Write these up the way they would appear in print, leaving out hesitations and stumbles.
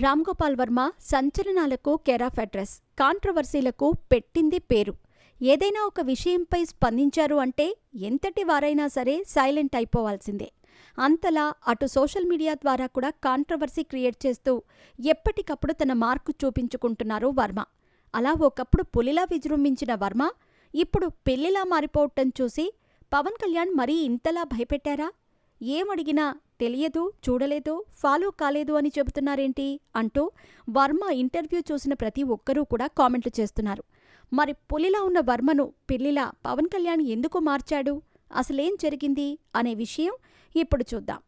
రామ్ గోపాల్ వర్మ సంచలనాలకు care of address, కాంట్రవర్సీలకు పెట్టింది పేరు. ఏదైనా ఒక విషయంపై స్పందించారు అంటే ఎంతటి వారైనా సరే సైలెంట్ అయిపోవాల్సిందే. అంతలా అటు సోషల్ మీడియా ద్వారా కూడా కాంట్రవర్సీ క్రియేట్ చేస్తూ ఎప్పటికప్పుడు తన మార్కు చూపించుకుంటున్నారు వర్మ. అలా ఒకప్పుడు పులిలా విజృంభించిన వర్మ ఇప్పుడు పిల్లిలా మారిపోవటం చూసి పవన్ కళ్యాణ్ మరీ ఇంతలా భయపెట్టారా? ఏమడిగినా తెలియదు, చూడలేదు, ఫాలో కాలేదు అని చెబుతున్నారేంటి అంటూ వర్మ ఇంటర్వ్యూ చూసిన ప్రతి ఒక్కరూ కూడా కామెంట్లు చేస్తున్నారు. మరి పులిలా ఉన్న వర్మను పిల్లిలా పవన్ కళ్యాణ్ ఎందుకు మార్చాడు, అసలేం జరిగింది అనే విషయం ఇప్పుడు చూద్దాం.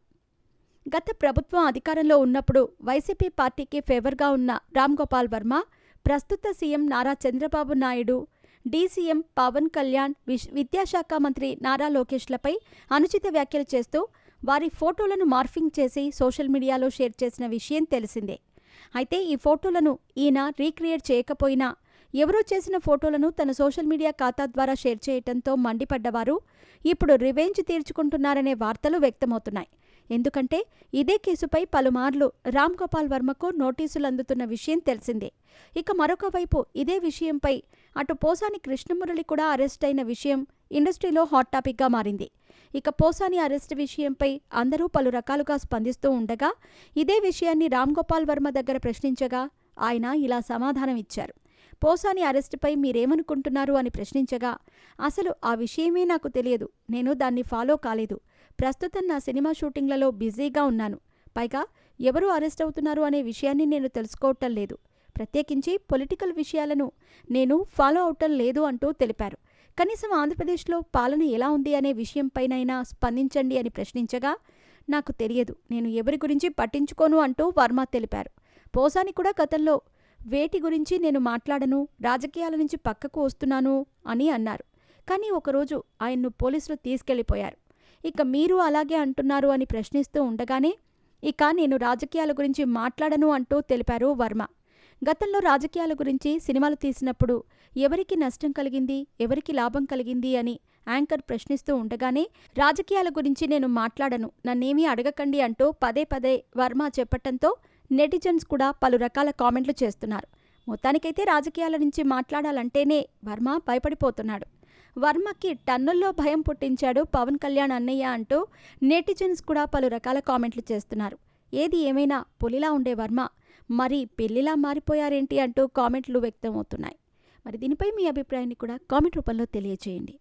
గత ప్రభుత్వం అధికారంలో ఉన్నప్పుడు వైసీపీ పార్టీకి ఫేవర్గా ఉన్న రామ్ గోపాల్ వర్మ ప్రస్తుత సీఎం నారా చంద్రబాబు నాయుడు, డీసీఎం పవన్ కళ్యాణ్, విద్యాశాఖ మంత్రి నారా లోకేష్లపై అనుచిత వ్యాఖ్యలు చేస్తూ వారి ఫోటోలను మార్ఫింగ్ చేసి సోషల్ మీడియాలో షేర్ చేసిన విషయం తెలిసిందే. అయితే ఈ ఫోటోలను ఈయన రీక్రియేట్ చేయకపోయినా ఎవరో చేసిన ఫోటోలను తన సోషల్ మీడియా ఖాతా ద్వారా షేర్ చేయటంతో మండిపడ్డవారు ఇప్పుడు రివెంజ్ తీర్చుకుంటున్నారనే వార్తలు వ్యక్తమవుతున్నాయి. ఎందుకంటే ఇదే కేసుపై పలుమార్లు రామ్ గోపాల్ వర్మకు నోటీసులు అందుతున్న విషయం తెలిసిందే. ఇక మరొక వైపు ఇదే విషయంపై అటు పోసాని కృష్ణమురళి కూడా అరెస్ట్ అయిన విషయం ఇండస్ట్రీలో హాట్ టాపిక్గా మారింది. ఇక పోసాని అరెస్ట్ విషయంపై అందరూ పలు రకాలుగా స్పందిస్తూ ఉండగా ఇదే విషయాన్ని రామ్ గోపాల్ వర్మ దగ్గర ప్రశ్నించగా ఆయన ఇలా సమాధానం ఇచ్చారు. పోసాని అరెస్టుపై మీరేమనుకుంటున్నారు అని ప్రశ్నించగా, అసలు ఆ విషయమే నాకు తెలియదు, నేను దాన్ని ఫాలో కాలేదు, ప్రస్తుతం నా సినిమా షూటింగ్లలో బిజీగా ఉన్నాను, పైగా ఎవరు అరెస్ట్ అవుతున్నారు అనే విషయాన్ని నేను తెలుసుకోవటం లేదు, ప్రత్యేకించి పొలిటికల్ విషయాలను నేను ఫాలో అవటం లేదు అంటూ తెలిపారు. కనీసం ఆంధ్రప్రదేశ్లో పాలన ఎలా ఉంది అనే విషయంపైనైనా స్పందించండి అని ప్రశ్నించగా, నాకు తెలియదు, నేను ఎవరి గురించి పట్టించుకోను అంటూ వర్మ తెలిపారు. పోసాని కూడా గతంలో వేటి గురించి నేను మాట్లాడను, రాజకీయాల నుంచి పక్కకు వస్తున్నాను అని అన్నారు. కానీ ఒకరోజు ఆయన్ను పోలీసులు తీసుకెళ్లిపోయారు. ఇక మీరు అలాగే అంటున్నారు అని ప్రశ్నిస్తూ ఉండగానే ఇక నేను రాజకీయాల గురించి మాట్లాడను అంటూ తెలిపారు వర్మ. గతంలో రాజకీయాల గురించి సినిమాలు తీసినప్పుడు ఎవరికి నష్టం కలిగింది, ఎవరికి లాభం కలిగింది అని యాంకర్ ప్రశ్నిస్తూ ఉండగానే రాజకీయాల గురించి నేను మాట్లాడను, నన్నేమీ అడగకండి అంటూ పదే పదే వర్మ చెప్పటంతో నెటిజన్స్ కూడా పలు రకాల కామెంట్లు చేస్తున్నారు. మొత్తానికైతే రాజకీయాల నుంచి మాట్లాడాలంటేనే వర్మ భయపడిపోతున్నాడు. వర్మకి టన్నుల్లో భయం పుట్టించాడు పవన్ కళ్యాణ్ అన్నయ్య అంటూ నెటిజన్స్ కూడా పలు రకాల కామెంట్లు చేస్తున్నారు. ఏది ఏమైనా పులిలా ఉండే వర్మ మరి పిల్లిలా మారిపోయారేంటి అంటూ కామెంట్లు వ్యక్తమవుతున్నాయి. మరి దీనిపై మీ అభిప్రాయాన్ని కూడా కామెంట్ రూపంలో తెలియజేయండి.